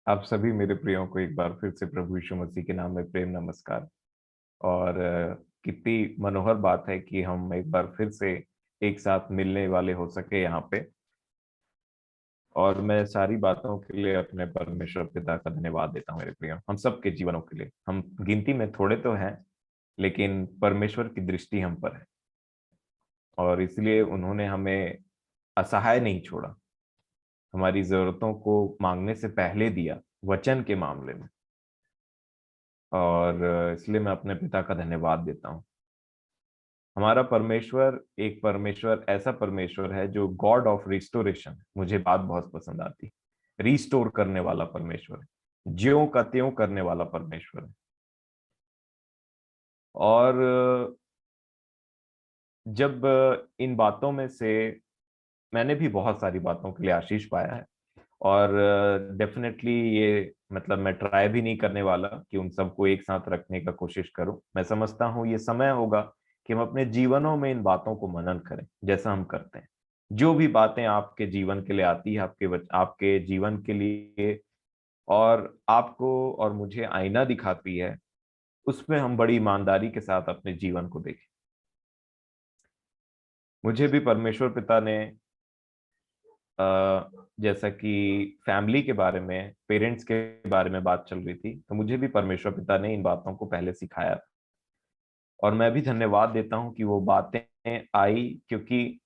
आप सभी मेरे प्रियो को एक बार फिर से प्रभु यीशु मसीह के नाम में प्रेम नमस्कार। और कितनी मनोहर बात है कि हम एक बार फिर से एक साथ मिलने वाले हो सके यहाँ पे। और मैं सारी बातों के लिए अपने परमेश्वर पिता का धन्यवाद देता हूँ मेरे प्रियो, हम सबके जीवनों के लिए। हम गिनती में थोड़े तो हैं, लेकिन परमेश्वर की दृष्टि हम पर है, और इसलिए उन्होंने हमें असहाय नहीं छोड़ा। हमारी जरूरतों को मांगने से पहले दिया, वचन के मामले में। और इसलिए मैं अपने पिता का धन्यवाद देता हूँ। हमारा परमेश्वर एक परमेश्वर, ऐसा परमेश्वर है जो गॉड ऑफ रिस्टोरेशन, मुझे बात बहुत पसंद आती। रिस्टोर करने वाला परमेश्वर है, ज्यों का त्यों करने वाला परमेश्वर है। और जब इन बातों में से मैंने भी बहुत सारी बातों के लिए आशीष पाया है, और डेफिनेटली ये मतलब मैं ट्राई भी नहीं करने वाला कि उन सबको एक साथ रखने का कोशिश करूं। मैं समझता हूं ये समय होगा कि हम अपने जीवनों में इन बातों को मनन करें, जैसा हम करते हैं। जो भी बातें आपके जीवन के लिए आती है, आपके जीवन के लिए और आपको और मुझे आईना दिखाती है, उसमें हम बड़ी ईमानदारी के साथ अपने जीवन को देखें। मुझे भी परमेश्वर पिता ने जैसा कि फैमिली के बारे में, पेरेंट्स के बारे में बात चल रही थी, तो मुझे भी परमेश्वर पिता ने इन बातों को पहले सिखाया। और मैं भी धन्यवाद देता हूं कि वो बातें आई, क्योंकि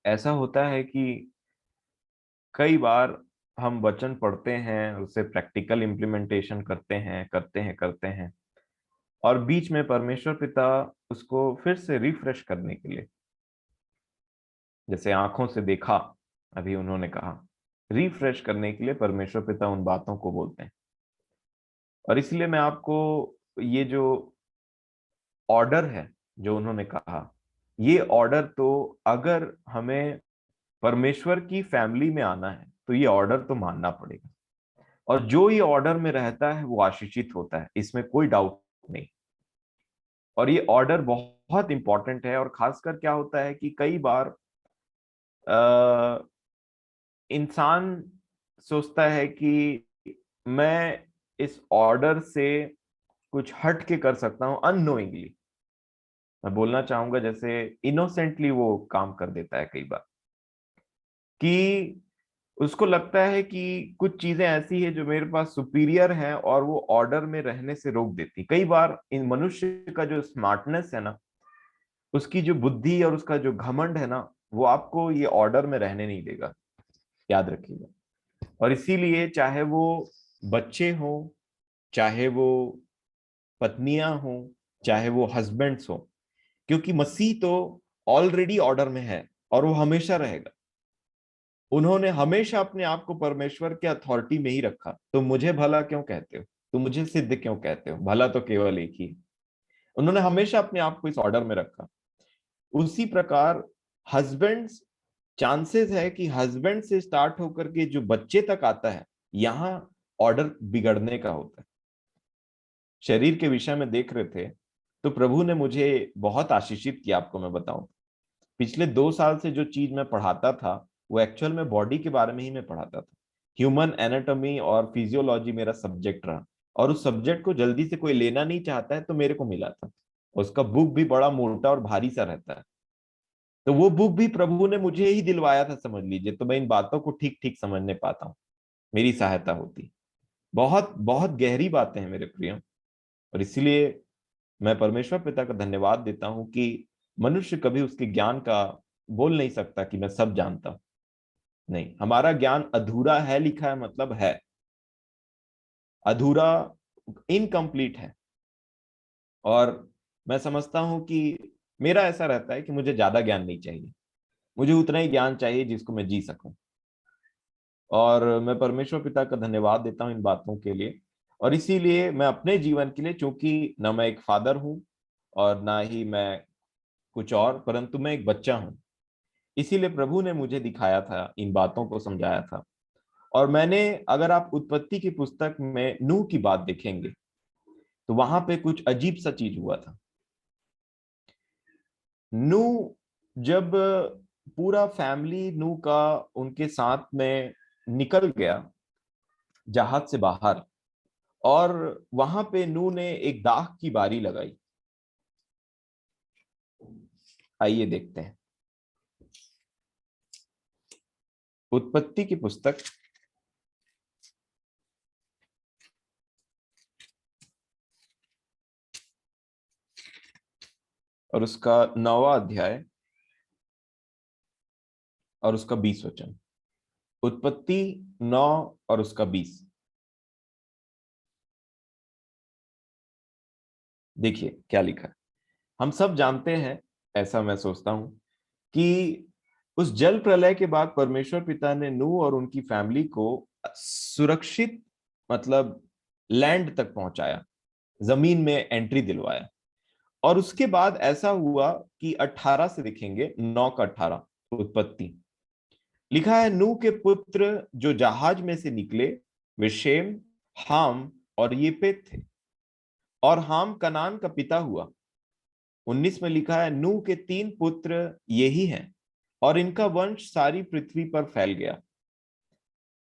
ऐसा होता है कि कई बार हम वचन पढ़ते हैं, उसे प्रैक्टिकल इम्प्लीमेंटेशन करते हैं, और बीच में परमेश्वर पिता उसको फिर से रिफ्रेश करने के लिए, जैसे आंखों से देखा, अभी उन्होंने कहा, रिफ्रेश करने के लिए परमेश्वर पिता उन बातों को बोलते हैं। और इसलिए मैं आपको ये जो ऑर्डर है जो उन्होंने कहा, ये ऑर्डर तो अगर हमें परमेश्वर की फैमिली में आना है तो ये ऑर्डर तो मानना पड़ेगा। और जो ये ऑर्डर में रहता है वो आशीषित होता है, इसमें कोई डाउट नहीं। और ये ऑर्डर बहुत इंपॉर्टेंट है। और खासकर क्या होता है कि कई बार इंसान सोचता है कि मैं इस ऑर्डर से कुछ हट के कर सकता हूं अननोइंगली। मैं बोलना चाहूंगा जैसे इनोसेंटली वो काम कर देता है कई बार, कि उसको लगता है कि कुछ चीजें ऐसी है जो मेरे पास सुपीरियर है और वो ऑर्डर में रहने से रोक देती। कई बार इन मनुष्य का जो स्मार्टनेस है ना, उसकी जो बुद्धि और उसका जो घमंड है ना, वो आपको ये ऑर्डर में रहने नहीं देगा, याद रखिएगा। और इसीलिए चाहे वो बच्चे हों, चाहे वो पत्नियां हों, चाहे वो हस्बैंड्स हों, क्योंकि मसीह तो ऑलरेडी ऑर्डर में है और वो हमेशा रहेगा। उन्होंने हमेशा अपने आप को परमेश्वर के अथॉरिटी में ही रखा। तो मुझे भला क्यों कहते हो, तो मुझे सिद्ध क्यों कहते हो, भला तो केवल एक ही है। उन्होंने हमेशा अपने आप को इस ऑर्डर में रखा। उसी प्रकार हस्बैंड्स, चांसेस है कि हस्बैंड से स्टार्ट होकर के जो बच्चे तक आता है, यहां ऑर्डर बिगड़ने का होता है। शरीर के विषय में देख रहे थे, तो प्रभु ने मुझे बहुत आशीषित किया। आपको मैं बताऊं, पिछले 2 साल से जो चीज मैं पढ़ाता था, वो एक्चुअल में बॉडी के बारे में ही मैं पढ़ाता था। ह्यूमन एनाटॉमी और फिजियोलॉजी मेरा सब्जेक्ट रहा। और उस सब्जेक्ट को जल्दी से कोई लेना नहीं चाहता है, तो मेरे को मिला था। उसका बुक भी बड़ा मोटा और भारी सा रहता है। तो वो बुक भी प्रभु ने मुझे ही दिलवाया था, समझ लीजिए। तो मैं इन बातों को ठीक ठीक समझने पाता हूँ, मेरी सहायता होती। बहुत बहुत गहरी बातें हैं मेरे प्रियो। और इसलिए मैं परमेश्वर पिता का धन्यवाद देता हूं कि मनुष्य कभी उसके ज्ञान का बोल नहीं सकता कि मैं सब जानता हूं। नहीं, हमारा ज्ञान अधूरा है लिखा है, मतलब है अधूरा, इनकम्प्लीट है। और मैं समझता हूं कि मेरा ऐसा रहता है कि मुझे ज्यादा ज्ञान नहीं चाहिए, मुझे उतना ही ज्ञान चाहिए जिसको मैं जी सकूं। और मैं परमेश्वर पिता का धन्यवाद देता हूं इन बातों के लिए। और इसीलिए मैं अपने जीवन के लिए, चूंकि ना मैं एक फादर हूं और ना ही मैं कुछ और, परंतु मैं एक बच्चा हूं, इसीलिए प्रभु ने मुझे दिखाया था, इन बातों को समझाया था। और मैंने, अगर आप उत्पत्ति की पुस्तक में नूह की बात देखेंगे, तो वहां पे कुछ अजीब सा चीज हुआ था। नूह, जब पूरा फैमिली नूह का उनके साथ में निकल गया, जहाज से बाहर, और वहां पे नूह ने एक दाख की बारी लगाई। आइए देखते हैं उत्पत्ति की पुस्तक और उसका 9वां अध्याय और उसका 20 वचन। उत्पत्ति 9 और उसका 20। देखिए क्या लिखा है। हम सब जानते हैं, ऐसा मैं सोचता हूं, कि उस जल प्रलय के बाद परमेश्वर पिता ने नूह और उनकी फैमिली को सुरक्षित, मतलब लैंड तक पहुंचाया, जमीन में एंट्री दिलवाया। और उसके बाद ऐसा हुआ कि 18 से देखेंगे, 9 का 18 उत्पत्ति लिखा है, नूह के पुत्र जो जहाज में से निकले वे शेम, हाम और येपेत थे। और हाम कनान का पिता हुआ। 19 में लिखा है, नूह के 3 पुत्र यही हैं और इनका वंश सारी पृथ्वी पर फैल गया।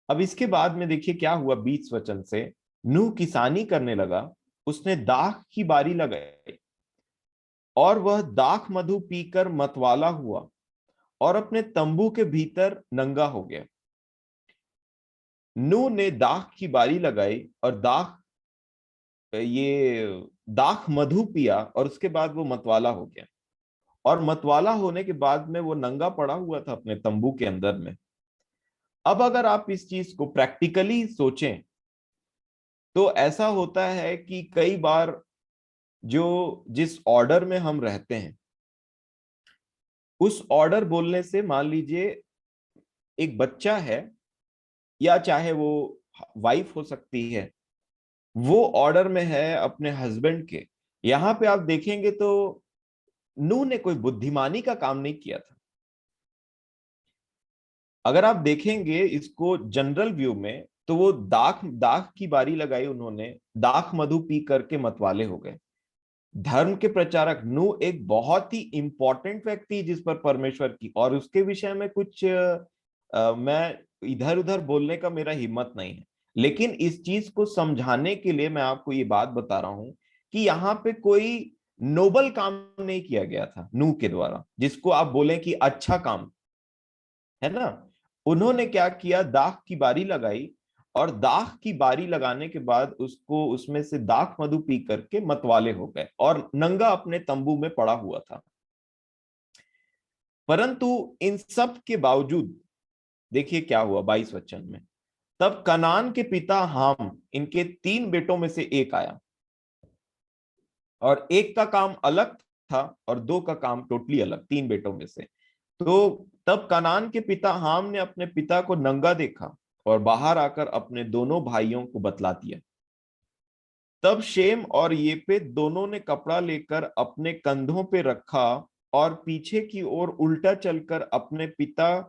अब इसके बाद में देखिए क्या हुआ 20 वचन से। नूह किसानी करने लगा, उसने दाख की बारी लगाई और वह दाख मधु पीकर मतवाला हुआ और अपने तंबू के भीतर नंगा हो गया। नूह ने दाख की बारी लगाई और दाख मधु पिया और उसके बाद वो मतवाला हो गया। और मतवाला होने के बाद में वो नंगा पड़ा हुआ था अपने तंबू के अंदर में। अब अगर आप इस चीज को प्रैक्टिकली सोचें तो ऐसा होता है कि कई बार जो जिस ऑर्डर में हम रहते हैं उस ऑर्डर बोलने से, मान लीजिए एक बच्चा है या चाहे वो वाइफ हो सकती है, वो ऑर्डर में है अपने हस्बैंड के। यहां पे आप देखेंगे तो नूह ने कोई बुद्धिमानी का काम नहीं किया था। अगर आप देखेंगे इसको जनरल व्यू में तो वो दाख दाख की बारी लगाई उन्होंने, दाख मधु पी करके मतवाले हो गए। धर्म के प्रचारक नूह एक बहुत ही इंपॉर्टेंट व्यक्ति जिस पर परमेश्वर की, और उसके विषय में कुछ मैं इधर उधर बोलने का मेरा हिम्मत नहीं है, लेकिन इस चीज को समझाने के लिए मैं आपको ये बात बता रहा हूं कि यहाँ पे कोई नोबल काम नहीं किया गया था नूह के द्वारा, जिसको आप बोलें कि अच्छा काम है ना। उन्होंने क्या किया, दाख की बारी लगाई और दाख की बारी लगाने के बाद उसको उसमें से दाख मधु पी करके मतवाले हो गए और नंगा अपने तंबू में पड़ा हुआ था। परंतु इन सब के बावजूद देखिए क्या हुआ 22 वचन में। तब कनान के पिता हाम इनके 3 बेटों में से एक आया, और एक का काम अलग था और 2 का काम टोटली अलग, 3 बेटों में से। तो तब कनान के पिता हाम ने अपने पिता को नंगा देखा और बाहर आकर अपने दोनों भाइयों को बतला दिया। तब शेम और येपेत दोनों ने कपड़ा लेकर अपने कंधों पे रखा और पीछे की ओर उल्टा चलकर अपने पिता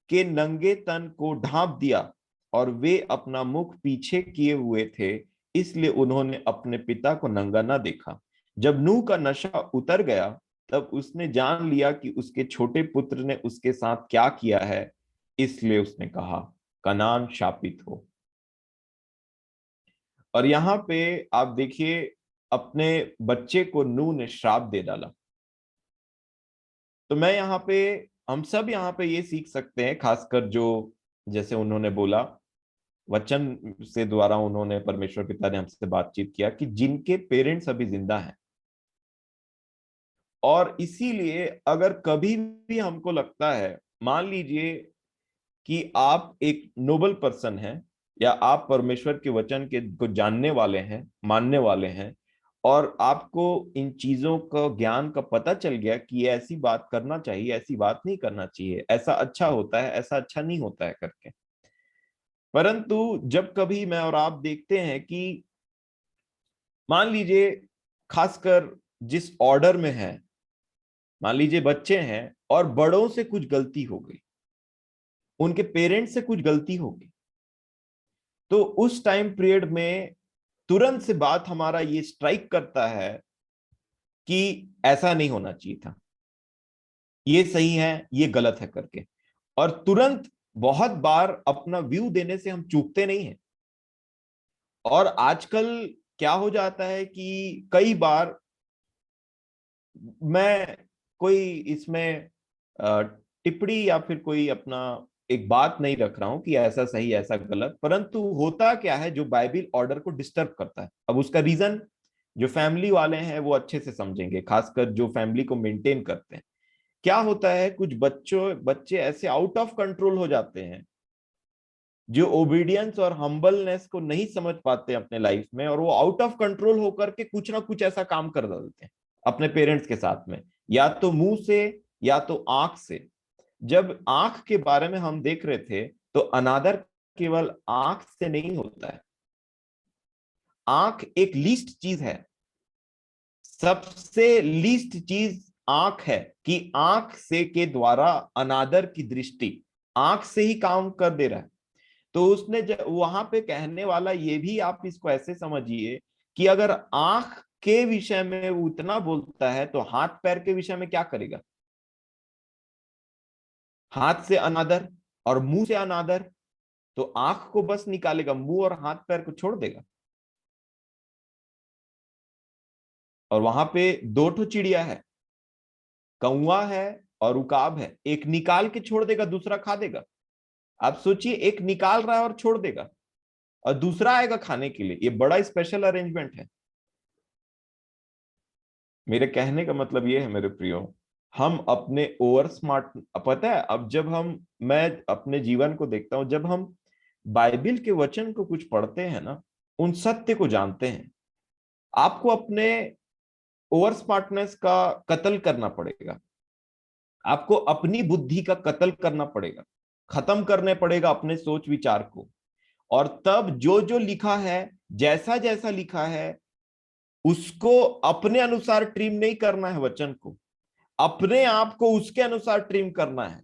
के नंगे तन को ढांप दिया, और वे अपना मुख पीछे किए हुए थे, इसलिए उन्होंने अपने पिता को नंगा न देखा। जब नूह का नशा उतर गया तब उसने जान लिया कि उसके छोटे पुत्र ने उसके साथ क्या किया है, इसलिए उसने कहा, कनान शापित हो। और यहाँ पे आप देखिए अपने बच्चे को नूह ने श्राप दे डाला। तो मैं यहाँ पे, हम सब यहाँ पे ये सीख सकते हैं, खासकर जो, जैसे उन्होंने बोला वचन से द्वारा उन्होंने, परमेश्वर पिता ने हमसे बातचीत किया कि जिनके पेरेंट्स अभी जिंदा हैं, और इसीलिए अगर कभी भी हमको लगता है, मान लीजिए कि आप एक नोबल पर्सन हैं या आप परमेश्वर के वचन के को जानने वाले हैं, मानने वाले हैं, और आपको इन चीजों का ज्ञान का पता चल गया कि ये ऐसी बात करना चाहिए, ऐसी बात नहीं करना चाहिए, ऐसा अच्छा होता है, ऐसा अच्छा नहीं होता है करके। परंतु जब कभी मैं और आप देखते हैं कि मान लीजिए, खासकर जिस ऑर्डर में है, मान लीजिए बच्चे हैं और बड़ों से कुछ गलती हो गई, उनके पेरेंट्स से कुछ गलती हो गई, तो उस टाइम पीरियड में तुरंत से बात हमारा ये स्ट्राइक करता है कि ऐसा नहीं होना चाहिए था, ये सही है, ये गलत है करके। और तुरंत बहुत बार अपना व्यू देने से हम चूकते नहीं हैं। और आजकल क्या हो जाता है कि कई बार मैं कोई इसमें टिप्पणी या फिर कोई अपना एक बात नहीं रख रहा हूं कि ऐसा सही ऐसा गलत, परंतु होता क्या है जो बाइबिल ऑर्डर को डिस्टर्ब करता है। अब उसका रीजन जो फैमिली वाले हैं वो अच्छे से समझेंगे, खासकर जो फैमिली को मेंटेन करते हैं। क्या होता है, कुछ बच्चे ऐसे आउट ऑफ कंट्रोल हो जाते हैं जो ओबीडियंस और हम्बलनेस को नहीं समझ पाते अपने लाइफ में, और वो आउट ऑफ कंट्रोल होकर के कुछ ना कुछ ऐसा काम कर डालते हैं अपने पेरेंट्स के साथ में, या तो मुंह से या तो आंख से। जब आंख के बारे में हम देख रहे थे तो अनादर केवल आंख से नहीं होता है। आंख एक लीस्ट चीज है, सबसे लीस्ट चीज आंख है, कि आंख से के द्वारा अनादर की दृष्टि आंख से ही काम कर दे रहा है। तो उसने वहां पे कहने वाला ये भी आप इसको ऐसे समझिए कि अगर आंख के विषय में वो उतना बोलता है तो हाथ पैर के विषय में क्या करेगा? हाथ से अनादर और मुंह से अनादर, तो आंख को बस निकालेगा, मुंह और हाथ पैर को छोड़ देगा। और वहां पे दो ठो चिड़िया है, कौवा है और उकाब है, एक निकाल के छोड़ देगा, दूसरा खा देगा। आप सोचिए, एक निकाल रहा है और छोड़ देगा, और दूसरा आएगा खाने के लिए। ये बड़ा स्पेशल अरेंजमेंट है। मेरे कहने का मतलब ये है मेरे प्रियो, हम अपने ओवर स्मार्ट, पता है अब जब हम, मैं अपने जीवन को देखता हूं, जब हम बाइबिल के वचन को कुछ पढ़ते हैं ना, उन सत्य को जानते हैं, आपको अपने ओवर स्मार्टनेस का कत्ल करना पड़ेगा। आपको अपनी बुद्धि का कत्ल करना पड़ेगा, खत्म करने पड़ेगा अपने सोच विचार को। और तब जो जो लिखा है, जैसा जैसा लिखा है, उसको अपने अनुसार ट्रिम नहीं करना है, वचन को अपने आप को उसके अनुसार ट्रिम करना है।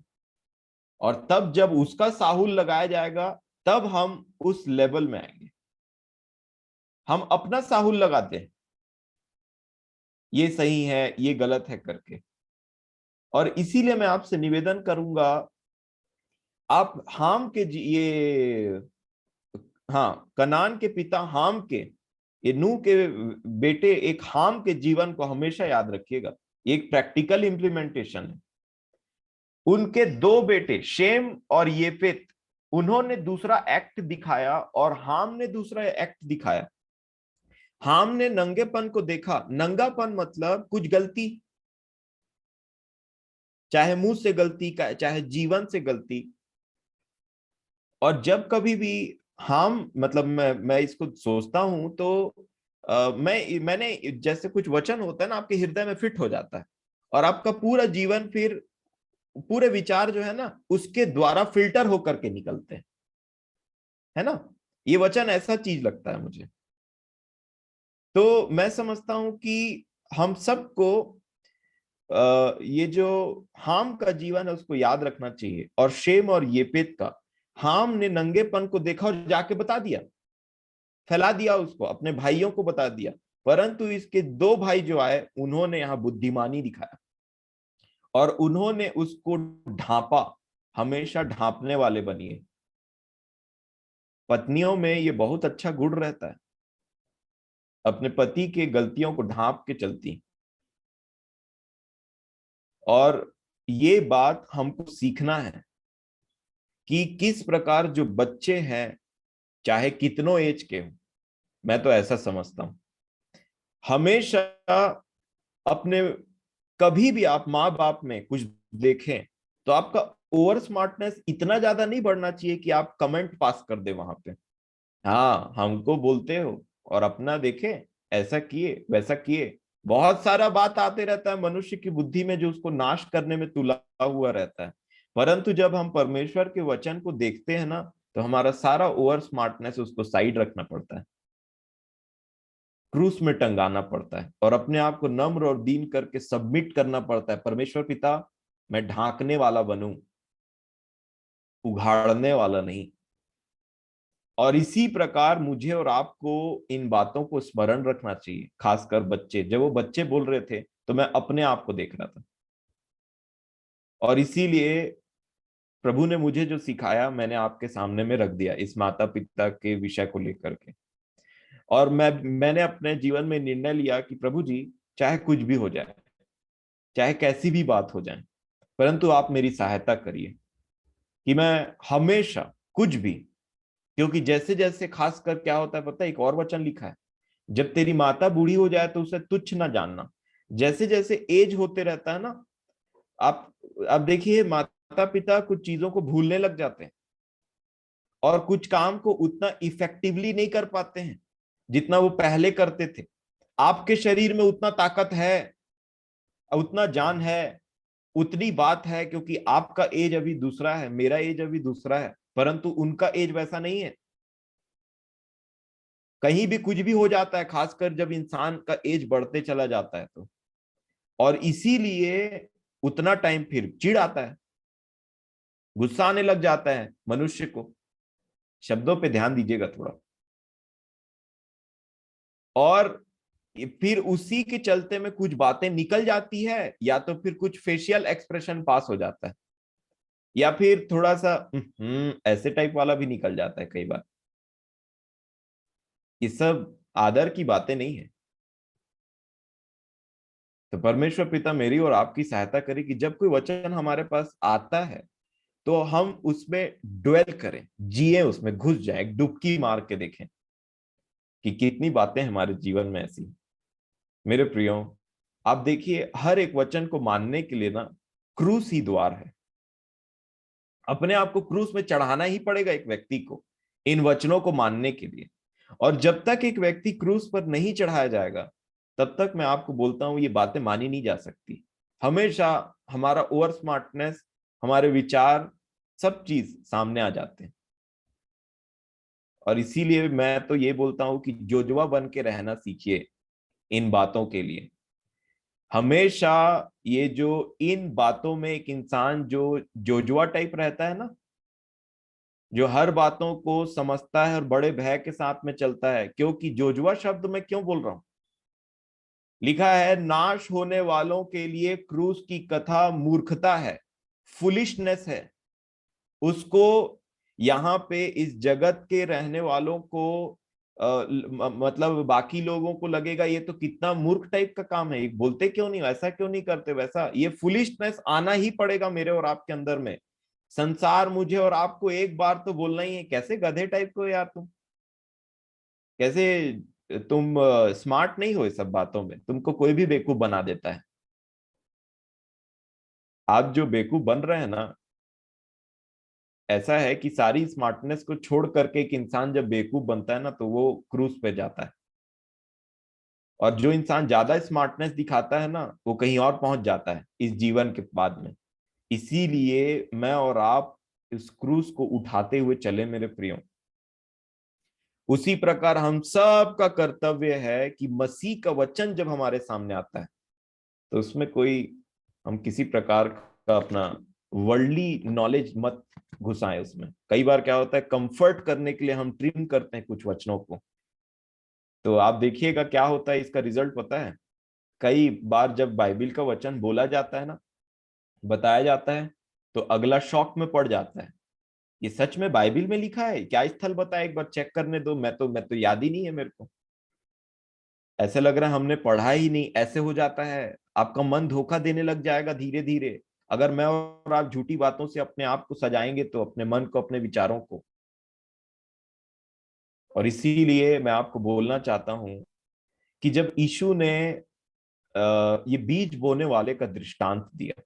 और तब जब उसका साहुल लगाया जाएगा, तब हम उस लेवल में आएंगे। हम अपना साहुल लगाते हैं, ये सही है ये गलत है करके। और इसीलिए मैं आपसे निवेदन करूंगा, आप हाम के ये, हाँ, कनान के पिता हाम के, ये नूह के बेटे एक हाम के जीवन को हमेशा याद रखिएगा। ये एक प्रैक्टिकल इंप्लीमेंटेशन है। उनके दो बेटे शेम और येपेत, उन्होंने दूसरा एक्ट दिखाया और हाम ने दूसरा एक्ट दिखाया। हाम ने नंगेपन को देखा, नंगापन मतलब कुछ गलती, चाहे मुंह से गलती का, चाहे जीवन से गलती। और जब कभी भी हम, मतलब मैं इसको सोचता हूं तो मैंने जैसे कुछ वचन होता है ना, आपके हृदय में फिट हो जाता है, और आपका पूरा जीवन फिर, पूरे विचार जो है ना उसके द्वारा फिल्टर होकर के निकलते हैं, है ना। ये वचन ऐसा चीज लगता है मुझे। तो मैं समझता हूं कि हम सबको ये जो हाम का जीवन है उसको याद रखना चाहिए। और शेम और येपेत का, हाम ने नंगेपन को देखा और जाके बता दिया, फैला दिया, उसको अपने भाइयों को बता दिया। परंतु इसके दो भाई जो आए, उन्होंने यहां बुद्धिमानी दिखाया और उन्होंने उसको ढांपा। हमेशा ढांपने वाले बनिए। पत्नियों में ये बहुत अच्छा गुण रहता है, अपने पति के गलतियों को ढांप के चलती। और ये बात हमको सीखना है कि किस प्रकार जो बच्चे हैं, चाहे कितनों एज के हो, मैं तो ऐसा समझता हूं, हमेशा अपने, कभी भी आप माँ बाप में कुछ देखें तो आपका ओवर स्मार्टनेस इतना ज्यादा नहीं बढ़ना चाहिए कि आप कमेंट पास कर दे वहां पे, हाँ हमको बोलते हो, और अपना देखे, ऐसा किए वैसा किए। बहुत सारा बात आते रहता है मनुष्य की बुद्धि में जो उसको नाश करने में तुला हुआ रहता है। परंतु जब हम परमेश्वर के वचन को देखते हैं ना, तो हमारा सारा ओवर स्मार्टनेस उसको साइड रखना पड़ता है, क्रूस में टंगाना पड़ता है, और अपने आप को नम्र और दीन करके सबमिट करना पड़ता है। परमेश्वर पिता, मैं ढांकने वाला बनूं, उघाड़ने वाला नहीं। और इसी प्रकार मुझे और आपको इन बातों को स्मरण रखना चाहिए, खासकर बच्चे, जब वो बच्चे बोल रहे थे तो मैं अपने आप को देख रहा था। और इसीलिए प्रभु ने मुझे जो सिखाया, मैंने आपके सामने में रख दिया इस माता पिता के विषय को लेकर के। और मैंने अपने जीवन में निर्णय लिया कि प्रभु जी, चाहे कुछ भी हो जाए, चाहे कैसी भी बात हो जाए, परंतु आप मेरी सहायता करिए कि मैं हमेशा कुछ भी, क्योंकि जैसे जैसे खासकर क्या होता है पता है, एक और वचन लिखा है, जब तेरी माता बूढ़ी हो जाए तो उसे तुच्छ ना जानना। जैसे जैसे एज होते रहता है ना, आप आप देखिए, माता पिता कुछ चीजों को भूलने लग जाते हैं और कुछ काम को उतना इफेक्टिवली नहीं कर पाते हैं जितना वो पहले करते थे। आपके शरीर में उतना ताकत है, उतना जान है, उतनी बात है, क्योंकि आपका एज अभी दूसरा है, मेरा एज अभी दूसरा है, परंतु उनका एज वैसा नहीं है। कहीं भी कुछ भी हो जाता है, खासकर जब इंसान का एज बढ़ते चला जाता है तो। और इसीलिए उतना टाइम फिर चिढ़ आता है, गुस्सा आने लग जाता है मनुष्य को। शब्दों पे ध्यान दीजिएगा थोड़ा। और फिर उसी के चलते में कुछ बातें निकल जाती है, या तो फिर कुछ फेशियल एक्सप्रेशन पास हो जाता है, या फिर थोड़ा सा ऐसे टाइप वाला भी निकल जाता है कई बार। ये सब आदर की बातें नहीं है। तो परमेश्वर पिता मेरी और आपकी सहायता करे कि जब कोई वचन हमारे पास आता है तो हम उसमें ड्वेल करें, जिए, उसमें घुस जाए, एक डुबकी मार के देखें कि कितनी बातें हमारे जीवन में ऐसी। मेरे प्रियो, आप देखिए, हर एक वचन को मानने के लिए ना क्रूस ही द्वार है। अपने आप को क्रूस में चढ़ाना ही पड़ेगा एक व्यक्ति को इन वचनों को मानने के लिए। और जब तक एक व्यक्ति क्रूस पर नहीं चढ़ाया जाएगा, तब तक मैं आपको बोलता हूं ये बातें मानी नहीं जा सकती। हमेशा हमारा ओवर स्मार्टनेस, हमारे विचार, सब चीज सामने आ जाते हैं। और इसीलिए मैं तो ये बोलता हूं कि जोजवा बन के रहना सीखिए इन बातों के लिए। हमेशा ये जो इन बातों में एक इंसान जो जोजुआ टाइप रहता है ना, जो हर बातों को समझता है और बड़े भय के साथ में चलता है, क्योंकि जोजुआ शब्द मैं क्यों बोल रहा हूं, लिखा है नाश होने वालों के लिए क्रूस की कथा मूर्खता है, फुलिशनेस है। उसको यहाँ पे इस जगत के रहने वालों को मतलब बाकी लोगों को लगेगा ये तो कितना मूर्ख टाइप का काम है, ये बोलते क्यों नहीं, ऐसा क्यों नहीं करते वैसा। ये फुलिशनेस आना ही पड़ेगा मेरे और आपके अंदर में। संसार मुझे और आपको एक बार तो बोलना ही है, कैसे गधे टाइप को यार तुम, कैसे तुम स्मार्ट नहीं हो इस सब बातों में, तुमको कोई भी बेवकूफ बना देता है। आप जो बेवकूफ बन रहे हैं ना, ऐसा है कि सारी स्मार्टनेस को छोड़ करके एक इंसान जब बेवकूफ बनता है ना, तो वो क्रूज पे जाता है। और जो इंसान ज्यादा स्मार्टनेस दिखाता है ना, वो कहीं और पहुंच जाता है इस जीवन के बाद में। इसीलिए मैं और आप इस क्रूज को उठाते हुए चले मेरे प्रियो। उसी प्रकार हम सब का कर्तव्य है कि मसीह का वचन जब हमारे सामने आता है, तो उसमें कोई, हम किसी प्रकार का अपना वर्ल्डली नॉलेज मत घुसाएं उसमें। कई बार क्या होता है, कंफर्ट करने के लिए हम ट्रिम करते हैं कुछ वचनों को। तो आप देखिएगा क्या होता है, इसका रिजल्ट पता है। कई बार जब बाइबिल का वचन बोला जाता है ना, बताया जाता है, तो अगला शॉक में पड़ जाता है, ये सच में बाइबिल में लिखा है क्या, स्थल बताया, एक बार चेक करने दो, मैं तो याद ही नहीं है मेरे को। ऐसे लग रहा है हमने पढ़ा ही नहीं, ऐसे हो जाता है। आपका मन धोखा देने लग जाएगा धीरे धीरे, अगर मैं और आप झूठी बातों से अपने आप को सजाएंगे तो, अपने मन को, अपने विचारों को। और इसीलिए मैं आपको बोलना चाहता हूं कि जब यीशु ने ये बीज बोने वाले का दृष्टांत दिया,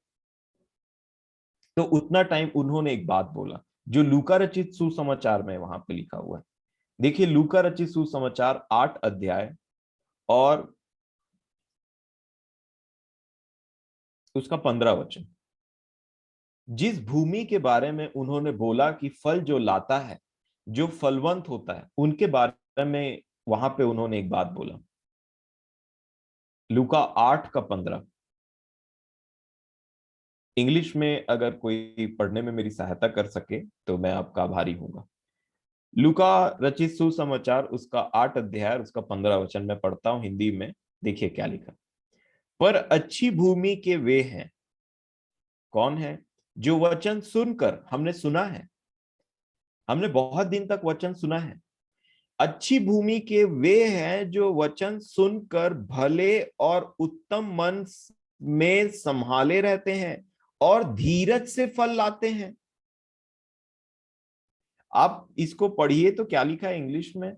तो उतना टाइम उन्होंने एक बात बोला जो लूका रचित सुसमाचार में वहां पे लिखा हुआ है। देखिए, लूका रचित सुसमाचार 8 अध्याय और उसका 15 वचन। जिस भूमि के बारे में उन्होंने बोला कि फल जो लाता है, जो फलवंत होता है, उनके बारे में वहां पे उन्होंने एक बात बोला। लूका 8 का 15। इंग्लिश में अगर कोई पढ़ने में मेरी सहायता कर सके तो मैं आपका आभारी हूंगा। लूका रचित सुसमाचार उसका 8 अध्याय उसका 15 वचन मैं पढ़ता हूं हिंदी में। देखिए क्या लिखा। पर अच्छी भूमि के वे हैं, कौन है, जो वचन सुनकर, हमने सुना है, हमने बहुत दिन तक वचन सुना है, अच्छी भूमि के वे हैं जो वचन सुनकर भले और उत्तम मन में संभाले रहते हैं और धीरज से फल लाते हैं। आप इसको पढ़िए तो क्या लिखा है इंग्लिश में,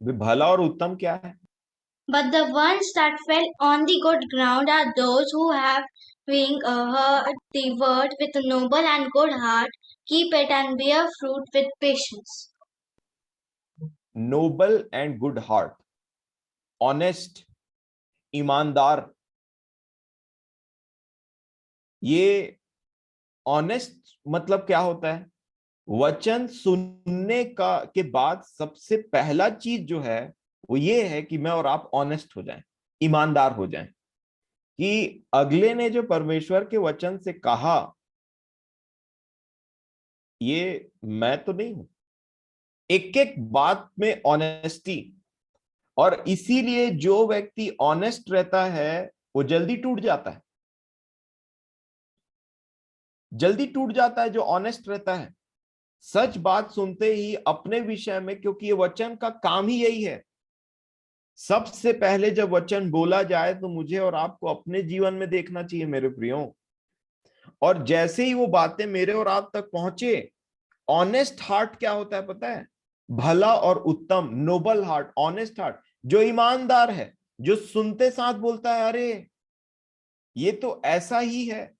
भला और उत्तम क्या है? But the ones that fell on the good ground are those who have being heard the word with a noble and good heart, keep it and bear fruit with patience. Noble and good heart, honest, ईमानदार। ये honest मतलब क्या होता है? वचन सुनने का के बाद सबसे पहला चीज जो है वो ये है कि मैं और आप ऑनेस्ट हो जाएं, ईमानदार हो जाएं, कि अगले ने जो परमेश्वर के वचन से कहा ये मैं तो नहीं हूं। एक एक बात में ऑनेस्टी। और इसीलिए जो व्यक्ति ऑनेस्ट रहता है वो जल्दी टूट जाता है, जल्दी टूट जाता है जो ऑनेस्ट रहता है। सच बात सुनते ही अपने विषय में, क्योंकि ये वचन का काम ही यही है। सबसे पहले जब वचन बोला जाए तो मुझे और आपको अपने जीवन में देखना चाहिए मेरे प्रियो। और जैसे ही वो बातें मेरे और आप तक पहुंचे, ऑनेस्ट हार्ट क्या होता है पता है? भला और उत्तम, नोबल हार्ट, ऑनेस्ट हार्ट, जो ईमानदार है, जो सुनते साथ बोलता है अरे ये तो ऐसा ही है।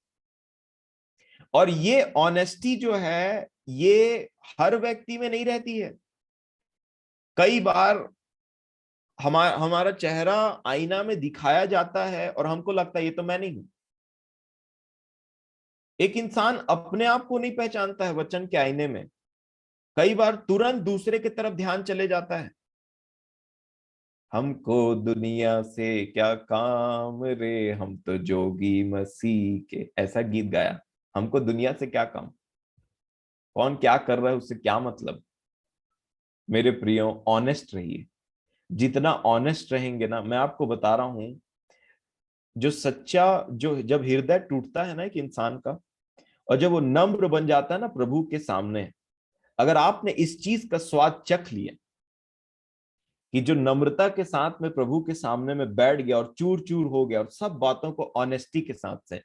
और ये ऑनेस्टी जो है ये हर व्यक्ति में नहीं रहती है। कई बार हमारा चेहरा आईना में दिखाया जाता है और हमको लगता है ये तो मैं नहीं हूं। एक इंसान अपने आप को नहीं पहचानता है वचन के आईने में। कई बार तुरंत दूसरे की तरफ ध्यान चले जाता है। हमको दुनिया से क्या काम रे, हम तो जोगी मसीह के, ऐसा गीत गाया। हमको दुनिया से क्या काम, कौन क्या कर रहा है उससे क्या मतलब। मेरे प्रियो ऑनेस्ट रहिए। जितना ऑनेस्ट रहेंगे ना, मैं आपको बता रहा हूं, जो सच्चा, जो जब हृदय टूटता है ना एक इंसान का, और जब वो नम्र बन जाता है ना प्रभु के सामने, अगर आपने इस चीज का स्वाद चख लिया कि जो नम्रता के साथ में प्रभु के सामने में बैठ गया और चूर चूर हो गया और सब बातों को ऑनेस्टी के साथ से,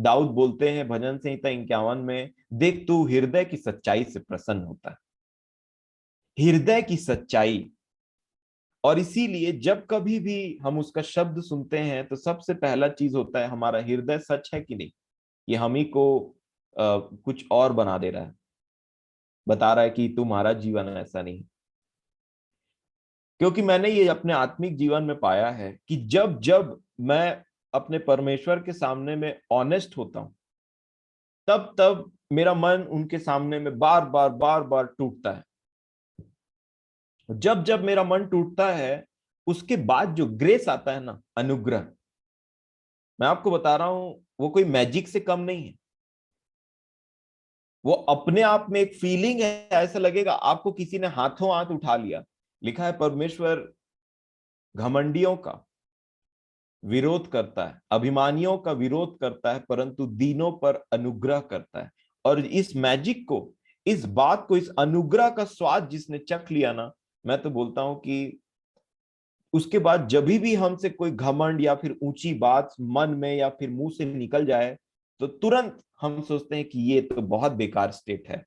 दाऊद बोलते हैं भजन संहिता 51 में, देख तू हृदय की सच्चाई से प्रसन्न होता है, हृदय की सच्चाई। और इसीलिए जब कभी भी हम उसका शब्द सुनते हैं तो सबसे पहला चीज होता है हमारा हृदय सच है कि नहीं। ये हम ही को कुछ और बना दे रहा है, बता रहा है कि तुम्हारा जीवन ऐसा नहीं। क्योंकि मैंने ये अपने आत्मिक जीवन में पाया है कि जब जब मैं अपने परमेश्वर के सामने में ऑनेस्ट होता हूं, तब तब मेरा मन उनके सामने में बार बार टूटता है। जब जब मेरा मन टूटता है उसके बाद जो ग्रेस आता है ना, अनुग्रह, मैं आपको बता रहा हूं वो कोई मैजिक से कम नहीं है। वो अपने आप में एक फीलिंग है, ऐसा लगेगा आपको किसी ने हाथों हाथ उठा लिया। लिखा है परमेश्वर घमंडियों का विरोध करता है, अभिमानियों का विरोध करता है, परंतु दीनों पर अनुग्रह करता है। और इस मैजिक को, इस बात को, इस अनुग्रह का स्वाद जिसने चख लिया ना, मैं तो बोलता हूं कि उसके बाद जब भी हमसे कोई घमंड या फिर ऊंची बात मन में या फिर मुंह से निकल जाए तो तुरंत हम सोचते हैं कि ये तो बहुत बेकार स्टेट है,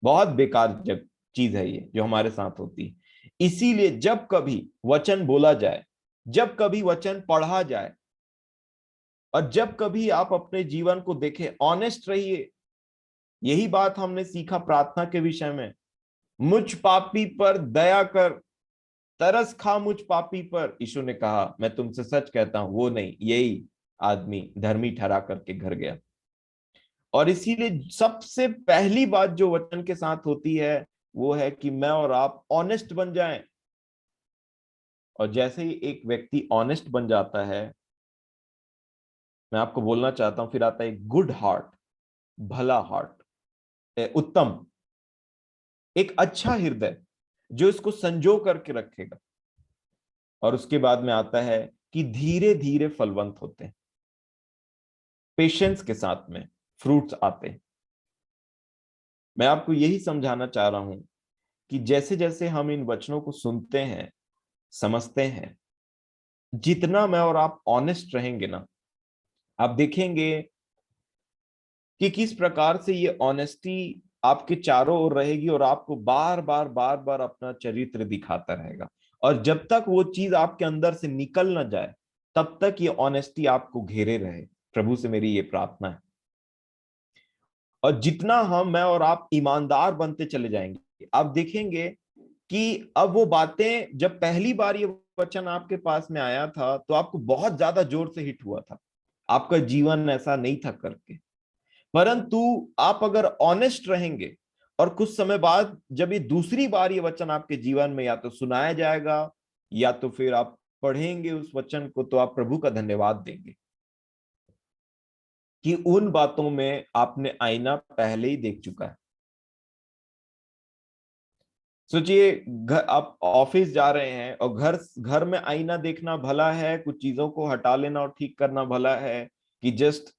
बहुत बेकार जब चीज है ये जो हमारे साथ होती है। इसीलिए जब कभी वचन बोला जाए, जब कभी वचन पढ़ा जाए, और जब कभी आप अपने जीवन को देखें, ऑनेस्ट रहिए। यही बात हमने सीखा प्रार्थना के विषय में, मुझ पापी पर दया कर, तरस खा मुझ पापी पर। यीशु ने कहा मैं तुमसे सच कहता हूं वो नहीं, यही आदमी धर्मी ठहरा करके घर गया। और इसीलिए सबसे पहली बात जो वचन के साथ होती है वो है कि मैं और आप ऑनेस्ट बन जाएं। और जैसे ही एक व्यक्ति ऑनेस्ट बन जाता है, मैं आपको बोलना चाहता हूं, फिर आता है गुड हार्ट, भला हार्ट, उत्तम, एक अच्छा हृदय जो इसको संजो करके रखेगा। और उसके बाद में आता है कि धीरे धीरे फलवंत होते हैं, पेशेंस के साथ में फ्रूट्स आते हैं। मैं आपको यही समझाना चाह रहा हूं कि जैसे जैसे हम इन वचनों को सुनते हैं, समझते हैं, जितना मैं और आप ऑनेस्ट रहेंगे ना, आप देखेंगे कि किस प्रकार से ये ऑनेस्टी आपके चारों ओर रहेगी और आपको बार बार बार बार अपना चरित्र दिखाता रहेगा। और जब तक वो चीज आपके अंदर से निकल ना जाए, तब तक ये ऑनेस्टी आपको घेरे रहे। प्रभु से मेरी ये प्रार्थना है। और जितना मैं और आप ईमानदार बनते चले जाएंगे, आप देखेंगे कि अब वो बातें, जब पहली बार ये वचन आपके पास में आया था तो आपको बहुत ज्यादा जोर से हिट हुआ था, आपका जीवन ऐसा नहीं था करके। परंतु आप अगर ऑनेस्ट रहेंगे और कुछ समय बाद जब ये दूसरी बार ये वचन आपके जीवन में या तो सुनाया जाएगा या तो फिर आप पढ़ेंगे उस वचन को, तो आप प्रभु का धन्यवाद देंगे कि उन बातों में आपने आईना पहले ही देख चुका है। सोचिए, घर आप ऑफिस जा रहे हैं और घर घर में आईना देखना भला है, कुछ चीजों को हटा लेना और ठीक करना भला है, कि जस्ट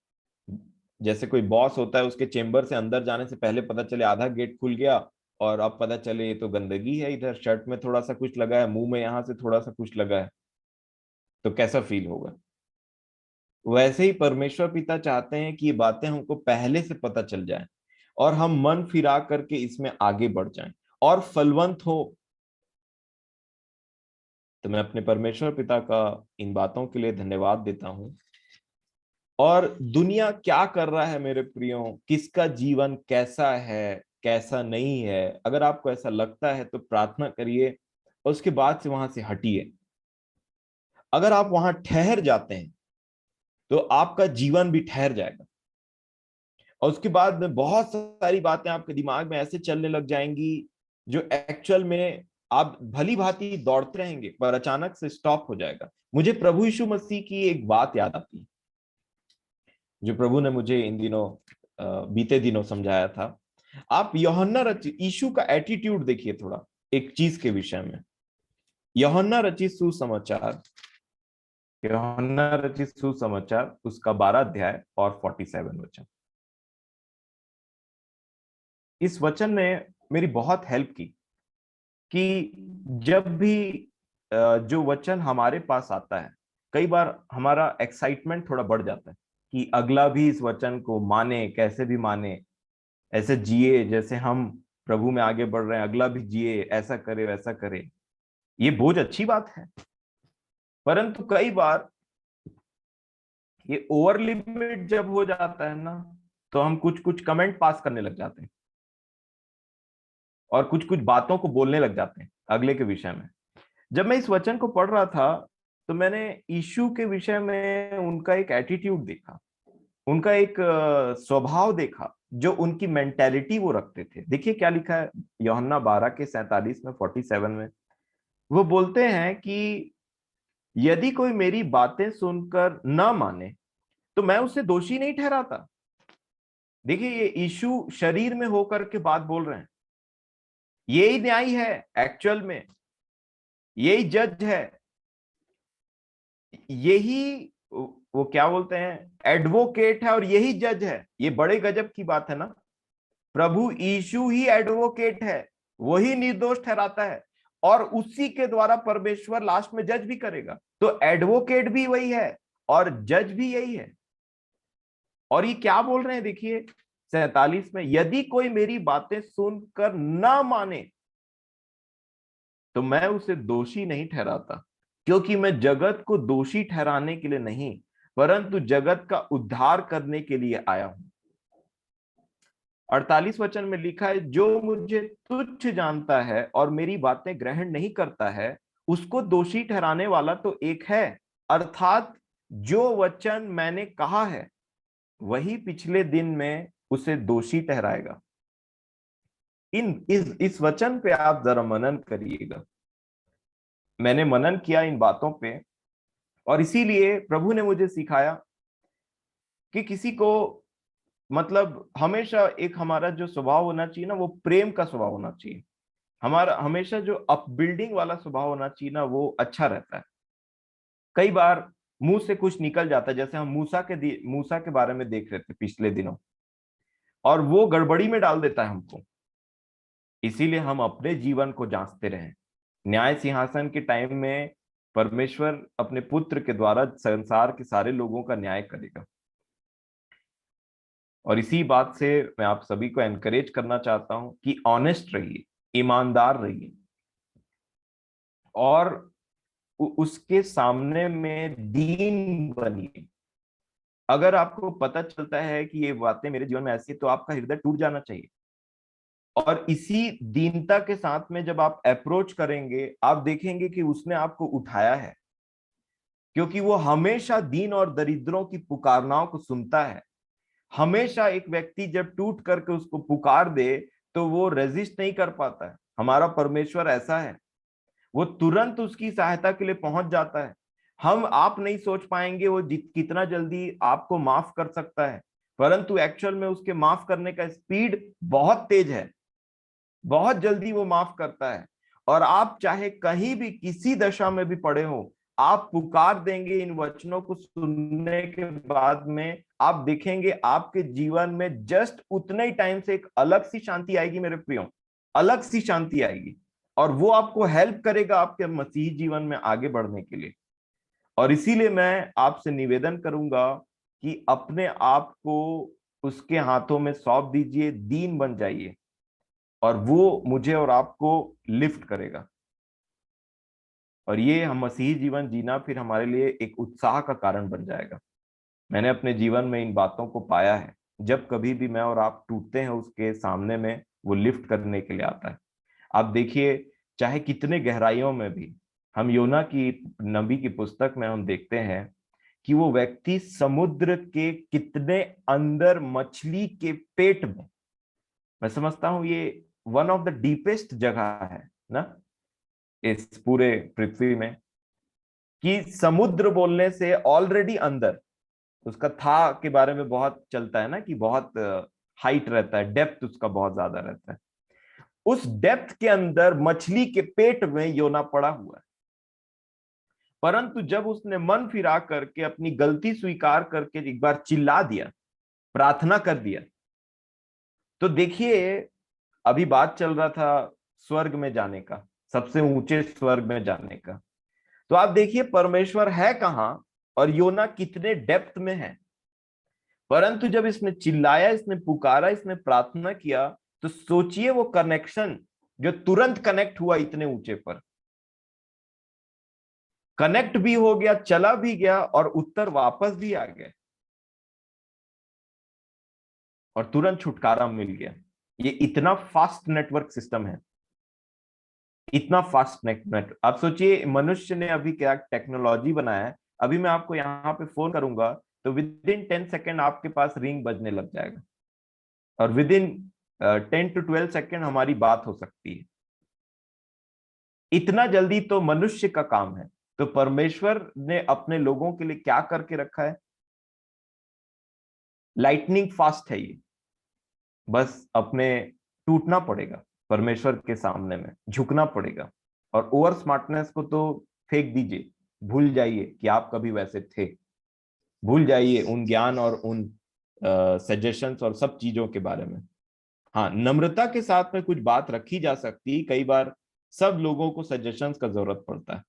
जैसे कोई बॉस होता है, उसके चेंबर से अंदर जाने से पहले पता चले आधा गेट खुल गया और अब पता चले ये तो गंदगी है, इधर शर्ट में थोड़ा सा कुछ लगा है, मुंह में यहां से थोड़ा सा कुछ लगा है, तो कैसा फील होगा। वैसे ही परमेश्वर पिता चाहते हैं कि ये बातें हमको पहले से पता चल जाए और हम मन फिरा करके इसमें आगे बढ़ जाएं और फलवंत हो। तो मैं अपने परमेश्वर पिता का इन बातों के लिए धन्यवाद देता हूं। और दुनिया क्या कर रहा है मेरे प्रियो, किसका जीवन कैसा है कैसा नहीं है, अगर आपको ऐसा लगता है तो प्रार्थना करिए और उसके बाद से वहां से हटिए। अगर आप वहां ठहर जाते हैं तो आपका जीवन भी ठहर जाएगा और उसके बाद में बहुत सारी बातें आपके दिमाग में ऐसे चलने लग जाएंगी जो एक्चुअल में आप भली भांति दौड़ते रहेंगे पर अचानक से स्टॉप हो जाएगा। मुझे प्रभु यीशु मसीह की एक बात याद आती है जो प्रभु ने मुझे इन दिनों बीते दिनों समझाया था। आप यूहन्ना रचित यीशु का एटीट्यूड देखिए थोड़ा एक चीज के विषय में। यूहन्ना रचित सुसमाचार, यूहन्ना रचित सुसमाचार उसका 12 अध्याय और 47 वचन। इस वचन ने मेरी बहुत हेल्प की कि जब भी जो वचन हमारे पास आता है, कई बार हमारा एक्साइटमेंट थोड़ा बढ़ जाता है कि अगला भी इस वचन को माने, कैसे भी माने, ऐसे जिए जैसे हम प्रभु में आगे बढ़ रहे हैं, अगला भी जिए, ऐसा करे वैसा करे। ये बोझ अच्छी बात है, परंतु कई बार ये ओवर लिमिट जब हो जाता है ना, तो हम कुछ कुछ कमेंट पास करने लग जाते हैं और कुछ कुछ बातों को बोलने लग जाते हैं अगले के विषय में। जब मैं इस वचन को पढ़ रहा था तो मैंने यीशु के विषय में उनका एक एटीट्यूड देखा, उनका एक स्वभाव देखा, जो उनकी मेंटेलिटी वो रखते थे। देखिए क्या लिखा है यूहन्ना 12 के 47 में 47 में। वो बोलते हैं कि यदि कोई मेरी बातें सुनकर न माने तो मैं उसे दोषी नहीं ठहराता। देखिए ये यीशु शरीर में होकर के बात बोल रहे हैं, यही न्याय है एक्चुअल में, यही जज है, यही वो क्या बोलते हैं एडवोकेट है और यही जज है। ये बड़े गजब की बात है ना। प्रभु यीशु ही एडवोकेट है, वही निर्दोष ठहराता है और उसी के द्वारा परमेश्वर लास्ट में जज भी करेगा। तो एडवोकेट भी वही है और जज भी यही है। और ये क्या बोल रहे हैं देखिए 47 में, यदि कोई मेरी बातें सुनकर ना माने तो मैं उसे दोषी नहीं ठहराता, क्योंकि मैं जगत को दोषी ठहराने के लिए नहीं परंतु जगत का उद्धार करने के लिए आया हूं। 48 वचन में लिखा है, जो मुझे तुच्छ जानता है और मेरी बातें ग्रहण नहीं करता है उसको दोषी ठहराने वाला तो एक है, अर्थात जो वचन मैंने कहा है वही पिछले दिन में उसे दोषी ठहराएगा। इस वचन पे आप जरा मनन करिएगा। मैंने मनन किया इन बातों पे और इसीलिए प्रभु ने मुझे सिखाया कि किसी को मतलब हमेशा एक हमारा जो स्वभाव होना चाहिए ना, वो प्रेम का स्वभाव होना चाहिए। हमारा हमेशा जो अपबिल्डिंग वाला स्वभाव होना चाहिए ना, वो अच्छा रहता है। कई बार मुंह से कुछ निकल जाता है, जैसे हम मूसा के बारे में देख रहे थे पिछले दिनों, और वो गड़बड़ी में डाल देता है हमको। इसीलिए हम अपने जीवन को जांचते रहें। न्याय सिंहासन के टाइम में परमेश्वर अपने पुत्र के द्वारा संसार के सारे लोगों का न्याय करेगा। और इसी बात से मैं आप सभी को एनकरेज करना चाहता हूं कि ऑनेस्ट रहिए, ईमानदार रहिए, और उसके सामने में दीन बनिए। अगर आपको पता चलता है कि ये बातें मेरे जीवन में ऐसी है, तो आपका हृदय टूट जाना चाहिए। और इसी दीनता के साथ में जब आप अप्रोच करेंगे, आप देखेंगे कि उसने आपको उठाया है, क्योंकि वो हमेशा दीन और दरिद्रों की पुकारनाओं को सुनता है। हमेशा एक व्यक्ति जब टूट करके उसको पुकार दे, तो वो रेजिस्ट नहीं कर पाता है। हमारा परमेश्वर ऐसा है, वो तुरंत उसकी सहायता के लिए पहुंच जाता है। आप नहीं सोच पाएंगे वो कितना जल्दी आपको माफ कर सकता है, परंतु एक्चुअल में उसके माफ करने का स्पीड बहुत तेज है। बहुत जल्दी वो माफ करता है। और आप चाहे कहीं भी किसी दशा में भी पड़े हो, आप पुकार देंगे, इन वचनों को सुनने के बाद में आप देखेंगे आपके जीवन में जस्ट उतने ही टाइम से एक अलग सी शांति आएगी मेरे प्रियो, अलग सी शांति आएगी। और वो आपको हेल्प करेगा आपके मसीही जीवन में आगे बढ़ने के लिए। और इसीलिए मैं आपसे निवेदन करूंगा कि अपने आप को उसके हाथों में सौंप दीजिए, दीन बन जाइए, और वो मुझे और आपको लिफ्ट करेगा। और ये हम मसीही जीवन जीना फिर हमारे लिए एक उत्साह का कारण बन जाएगा। मैंने अपने जीवन में इन बातों को पाया है। जब कभी भी मैं और आप टूटते हैं, उसके सामने में वो लिफ्ट करने के लिए आता है। आप देखिए, चाहे कितने गहराइयों में भी, हम योना की नबी की पुस्तक में हम देखते हैं कि वो व्यक्ति समुद्र के कितने अंदर मछली के पेट में, मैं समझता हूं ये वन ऑफ द डीपेस्ट जगह है ना इस पूरे पृथ्वी में, कि समुद्र बोलने से ऑलरेडी अंदर उसका था के बारे में बहुत चलता है ना, कि बहुत हाइट रहता है, डेप्थ उसका बहुत ज्यादा रहता है। उस डेप्थ के अंदर मछली के पेट में योना पड़ा हुआ है। परंतु जब उसने मन फिरा करके अपनी गलती स्वीकार करके एक बार चिल्ला दिया, प्रार्थना कर दिया, तो देखिए, अभी बात चल रहा था स्वर्ग में जाने का, सबसे ऊंचे स्वर्ग में जाने का। तो आप देखिए परमेश्वर है कहां और योना कितने डेप्थ में है। परंतु जब इसने चिल्लाया, इसने पुकारा, इसने प्रार्थना किया, तो सोचिए वो कनेक्शन जो तुरंत कनेक्ट हुआ इतने ऊंचे पर, कनेक्ट भी हो गया, चला भी गया, और उत्तर वापस भी आ गया, और तुरंत छुटकारा मिल गया। ये इतना फास्ट नेटवर्क सिस्टम है, इतना फास्ट नेटवर्क। आप सोचिए मनुष्य ने अभी क्या टेक्नोलॉजी बनाया है। अभी मैं आपको यहाँ पे फोन करूंगा, तो विद इन 10 सेकेंड आपके पास रिंग बजने लग जाएगा, और विद इन 10 to 12 सेकेंड हमारी बात हो सकती है। इतना जल्दी तो मनुष्य का काम है, तो परमेश्वर ने अपने लोगों के लिए क्या करके रखा है? लाइटनिंग फास्ट है ये। बस अपने टूटना पड़ेगा, परमेश्वर के सामने में झुकना पड़ेगा, और ओवर स्मार्टनेस को तो फेंक दीजिए, भूल जाइए कि आप कभी वैसे थे। भूल जाइए उन ज्ञान और उन सजेशंस और सब चीजों के बारे में। हाँ, नम्रता के साथ में कुछ बात रखी जा सकती है। कई बार सब लोगों को सजेशंस का जरूरत पड़ता है,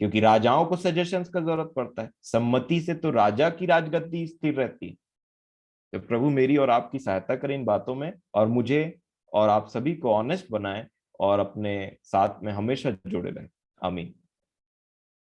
क्योंकि राजाओं को सजेशंस का जरूरत पड़ता है। सम्मति से तो राजा की राजगद्दी स्थिर रहती है। तो प्रभु मेरी और आपकी सहायता करें इन बातों में, और मुझे और आप सभी को ऑनेस्ट बनाए, और अपने साथ में हमेशा जुड़े रहें। आमीन।